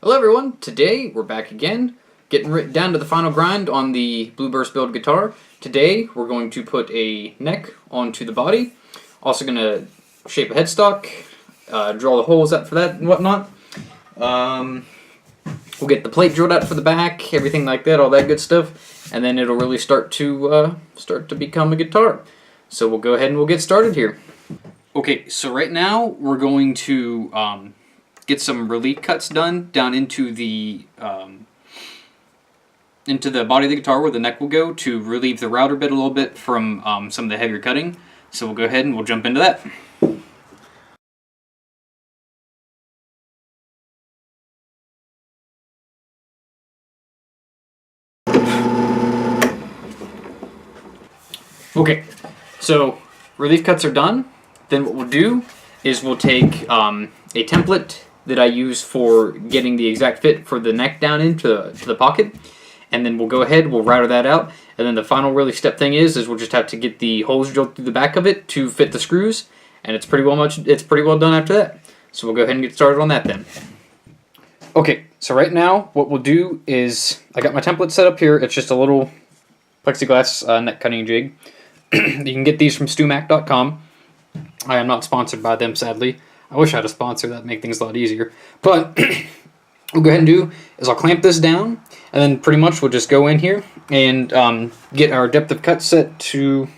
Hello everyone, today we're back again, getting down to the final grind on the Blueburst build guitar. Today we're going to put a neck onto the body, also going to shape a headstock, draw the holes out for that and whatnot. We'll get the plate drilled out for the back, everything like that, all that good stuff, and then it'll really start to become a guitar. So we'll go ahead and we'll get started here. Okay, so right now we're going to get some relief cuts done down into the body of the guitar where the neck will go to relieve the router bit a little bit from some of the heavier cutting. So we'll go ahead and we'll jump into that. Okay, so relief cuts are done. Then what we'll do is we'll take a template that I use for getting the exact fit for the neck down into the pocket, and then we'll go ahead, we'll router that out, and then the final really step thing is we'll just have to get the holes drilled through the back of it to fit the screws, and it's pretty well done after that. So we'll go ahead and get started on that then. Okay, so right now what we'll do is I got my template set up here. It's just a little plexiglass neck cutting jig. You can get these from stumac.com. I am not sponsored by them, sadly. I wish I had a sponsor, that'd make things a lot easier. But we'll go ahead and do is I'll clamp this down, and then pretty much we'll just go in here and get our depth of cut set to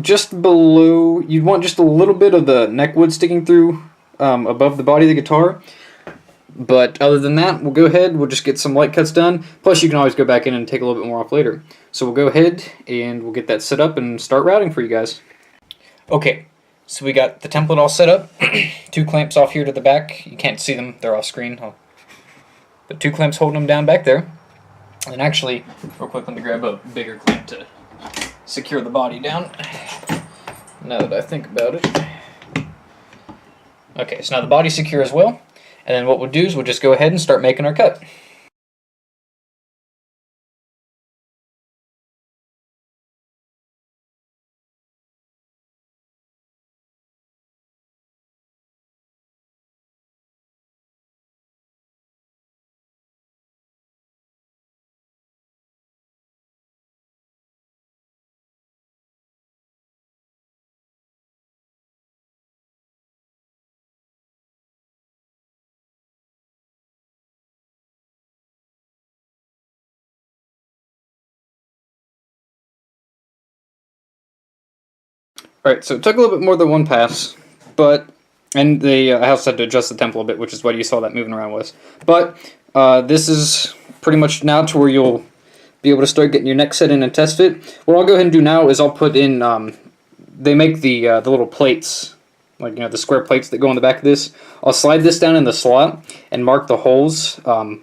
just below. You'd want just a little bit of the neck wood sticking through above the body of the guitar. But other than that, we'll go ahead, we'll just get some light cuts done. Plus you can always go back in and take a little bit more off later. So we'll go ahead and we'll get that set up and start routing for you guys. Okay, so we got the template all set up. 2 clamps off here to the back. You can't see them, they're off screen. But 2 clamps holding them down back there. And actually, real quick, let me grab a bigger clamp to secure the body down. Now that I think about it. Okay, so now the body's secure as well. And then what we'll do is we'll just go ahead and start making our cut. Alright, so it took a little bit more than one pass, and I also had to adjust the tempo a bit, which is what you saw that moving around was. But this is pretty much now to where you'll be able to start getting your neck set in and test fit. What I'll go ahead and do now is I'll put in, they make the little plates, like the square plates that go on the back of this. I'll slide this down in the slot and mark the holes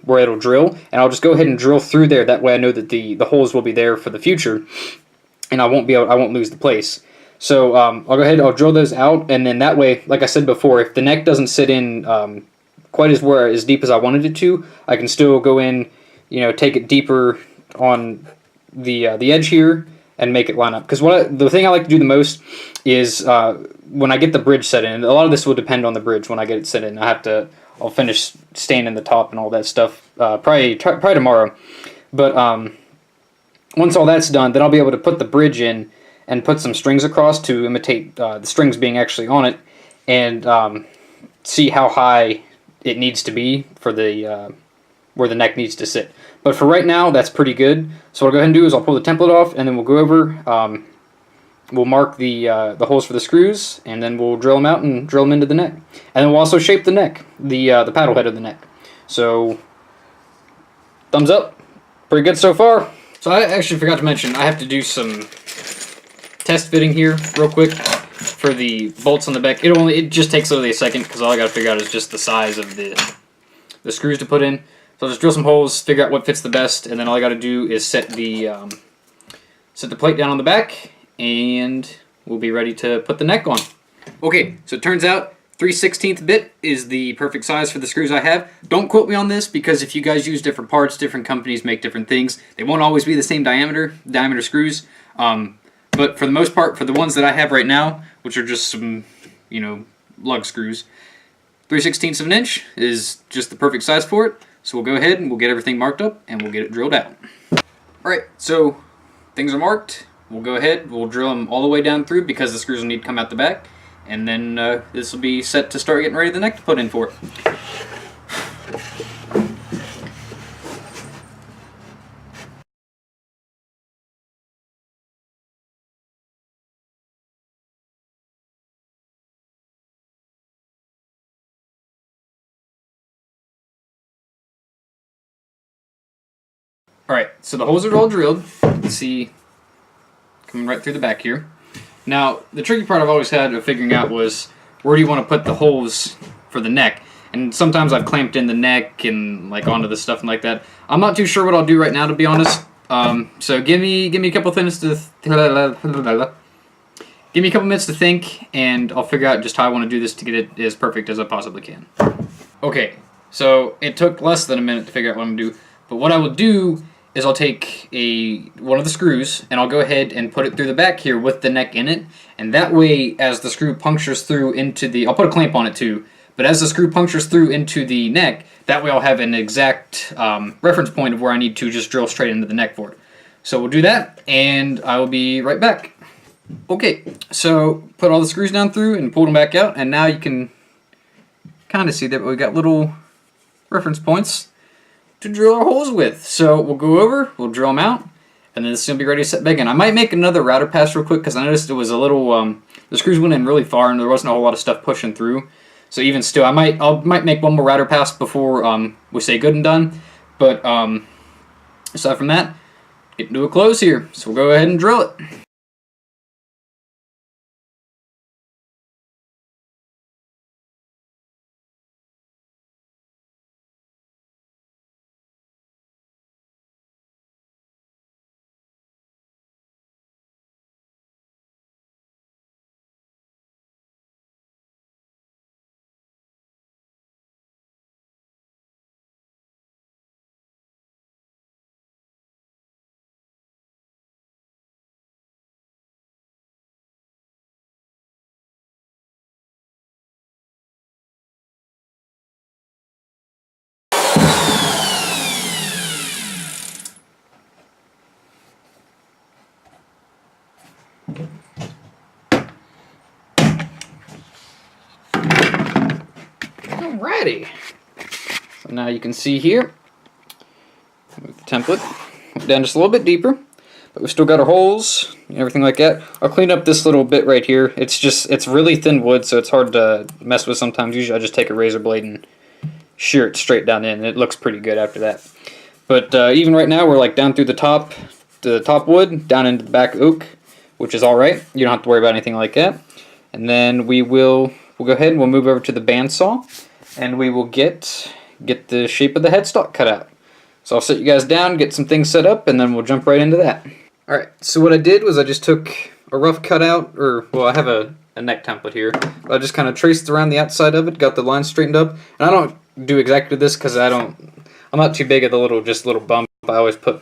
where it'll drill, and I'll just go ahead and drill through there. That way I know that the holes will be there for the future, and I won't lose the place. So I'll go ahead, I'll drill those out, and then that way, like I said before, if the neck doesn't sit in quite as deep as I wanted it to, I can still go in, take it deeper on the edge here and make it line up. Because the thing I like to do the most is when I get the bridge set in, and a lot of this will depend on the bridge when I get it set in. I'll finish staining the top and all that stuff probably tomorrow. But once all that's done, then I'll be able to put the bridge in and put some strings across to imitate the strings being actually on it, and see how high it needs to be for the where the neck needs to sit. But for right now, that's pretty good. So what I'll go ahead and do is I'll pull the template off, and then we'll go over, we'll mark the holes for the screws, and then we'll drill them out and drill them into the neck. And then we'll also shape the neck, the paddle head of the neck. So, thumbs up. Pretty good so far. So I actually forgot to mention, I have to do some test fitting here real quick for the bolts on the back. It just takes literally a second, because all I got to figure out is just the size of the screws to put in. So I'll just drill some holes, figure out what fits the best, and then all I got to do is set the plate down on the back, and we'll be ready to put the neck on. Okay, so it turns out 3/16 bit is the perfect size for the screws I have. Don't quote me on this, because if you guys use different parts, different companies make different things. They won't always be the same diameter screws. But for the most part, for the ones that I have right now, which are just some, lug screws, 3/16 of an inch is just the perfect size for it. So we'll go ahead and we'll get everything marked up and we'll get it drilled out. Alright, so things are marked. We'll go ahead, we'll drill them all the way down through because the screws will need to come out the back. And then this will be set to start getting ready the neck to put in for it. Alright, so the holes are all drilled. Let's see, coming right through the back here. Now, the tricky part I've always had of figuring out was where do you want to put the holes for the neck? And sometimes I've clamped in the neck and like onto the stuff and like that. I'm not too sure what I'll do right now, to be honest. So give me a couple minutes to think, and I'll figure out just how I want to do this to get it as perfect as I possibly can. Okay, so it took less than a minute to figure out what I'm gonna do, but what I will do is I'll take one of the screws and I'll go ahead and put it through the back here with the neck in it, and that way as the screw punctures through into the, I'll put a clamp on it too, but as the screw punctures through into the neck, that way I'll have an exact reference point of where I need to just drill straight into the neck for it. So we'll do that and I will be right back. Okay, so put all the screws down through and pulled them back out, and now you can kind of see that we got little reference points to drill our holes with. So we'll go over, we'll drill them out, and then this is going to be ready to set back in. I might make another router pass real quick because I noticed it was a little, the screws went in really far and there wasn't a whole lot of stuff pushing through. So even still, I might make one more router pass before we say good and done. But aside from that, getting to a close here. So we'll go ahead and drill it. Alrighty. So now you can see here, move the template down just a little bit deeper, but we've still got our holes and everything like that. I'll clean up this little bit right here. It's really thin wood, so it's hard to mess with sometimes. Usually I just take a razor blade and shear it straight down in, and it looks pretty good after that. But even right now, we're like down through the top wood, down into the back oak, which is alright. You don't have to worry about anything like that. And then we'll go ahead and we'll move over to the bandsaw, and we will get the shape of the headstock cut out. So I'll set you guys down, get some things set up, and then we'll jump right into that. Alright, so what I did was I just took a rough cutout, or, well, I have a neck template here. I just kind of traced around the outside of it, got the line straightened up, and I don't do exactly this because I'm not too big of the little bump. I always put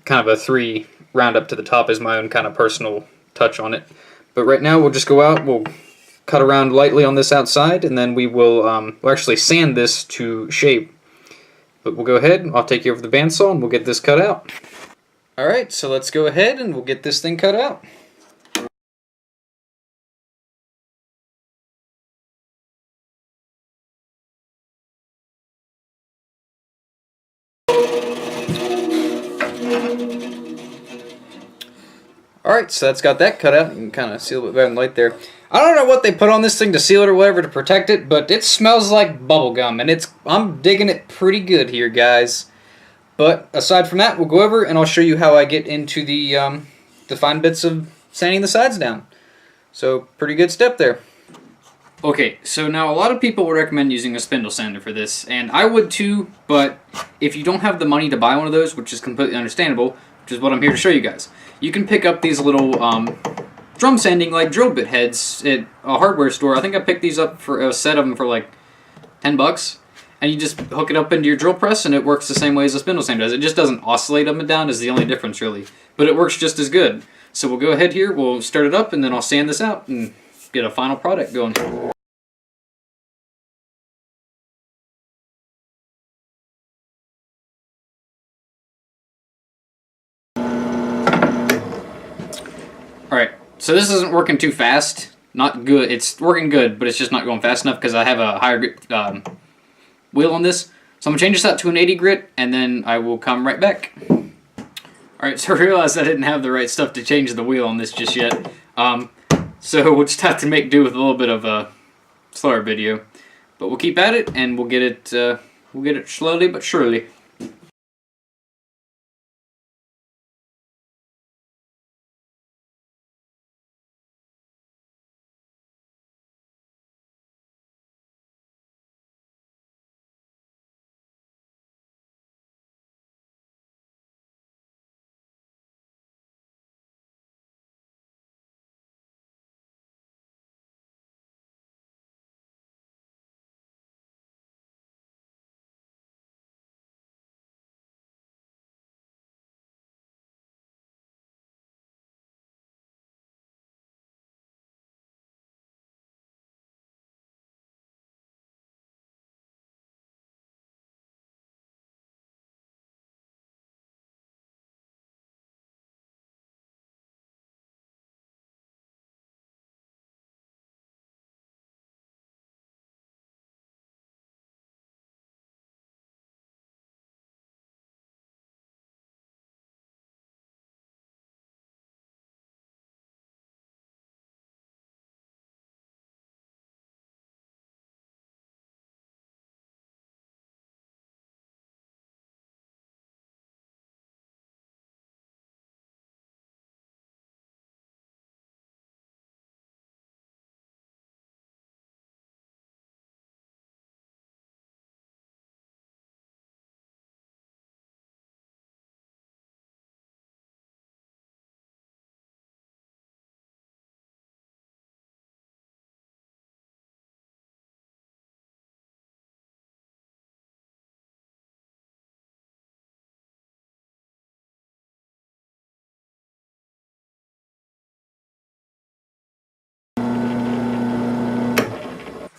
kind of a 3 round up to the top as my own kind of personal touch on it. But right now we'll just go out, we'll cut around lightly on this outside, and then we'll actually sand this to shape. But we'll go ahead, I'll take you over the bandsaw and we'll get this cut out. Alright, so let's go ahead and we'll get this thing cut out. Alright, so that's got that cut out. You can kind of see a little bit better in the light there. I don't know what they put on this thing to seal it or whatever to protect it, but it smells like bubblegum, and I'm digging it pretty good here, guys. But aside from that, we'll go over and I'll show you how I get into the fine bits of sanding the sides down. So, pretty good step there. Okay, so now a lot of people would recommend using a spindle sander for this, and I would too, but if you don't have the money to buy one of those, which is completely understandable, which is what I'm here to show you guys, you can pick up these little drum sanding like drill bit heads at a hardware store. I think I picked these up for a set of them for like 10 bucks, and you just hook it up into your drill press and it works the same way as a spindle sander does. It just doesn't oscillate up and down is the only difference really, but it works just as good. So we'll go ahead here, we'll start it up, and then I'll sand this out and get a final product going. Alright, so this isn't working too fast. Not good. It's working good, but it's just not going fast enough because I have a higher grit wheel on this. So I'm going to change this out to an 80 grit, and then I will come right back. Alright, so I realized I didn't have the right stuff to change the wheel on this just yet. So we'll just have to make do with a little bit of a slower video. But we'll keep at it, and we'll get it slowly but surely.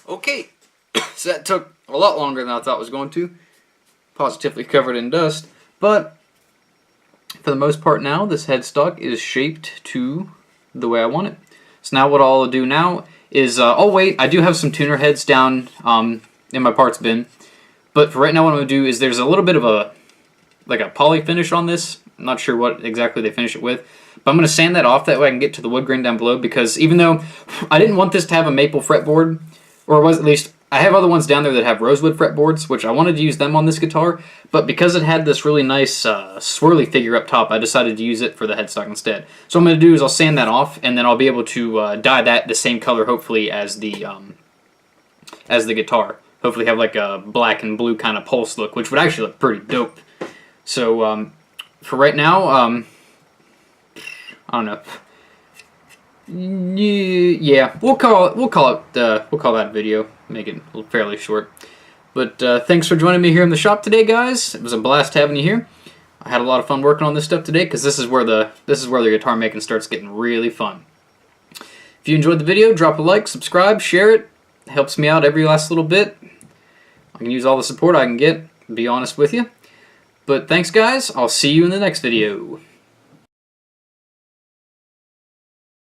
Okay, so that took a lot longer than I thought it was going to. Positively covered in dust, but for the most part now, this headstock is shaped to the way I want it. So now what I'll do now is, oh wait, I do have some tuner heads down in my parts bin, but for right now what I'm going to do is there's a little bit of a poly finish on this. I'm not sure what exactly they finish it with, but I'm going to sand that off, that way I can get to the wood grain down below, because even though I didn't want this to have a maple fretboard, or was at least, I have other ones down there that have rosewood fretboards, which I wanted to use them on this guitar, but because it had this really nice swirly figure up top, I decided to use it for the headstock instead. So what I'm going to do is I'll sand that off, and then I'll be able to dye that the same color, hopefully, as the guitar. Hopefully have like a black and blue kind of pulse look, which would actually look pretty dope. So for right now, I don't know. Yeah, we'll call that video. Make it fairly short. But thanks for joining me here in the shop today, guys. It was a blast having you here. I had a lot of fun working on this stuff today, because this is where the guitar making starts getting really fun. If you enjoyed the video, drop a like, subscribe, share it. It helps me out every last little bit. I can use all the support I can get, to be honest with you. But thanks, guys. I'll see you in the next video.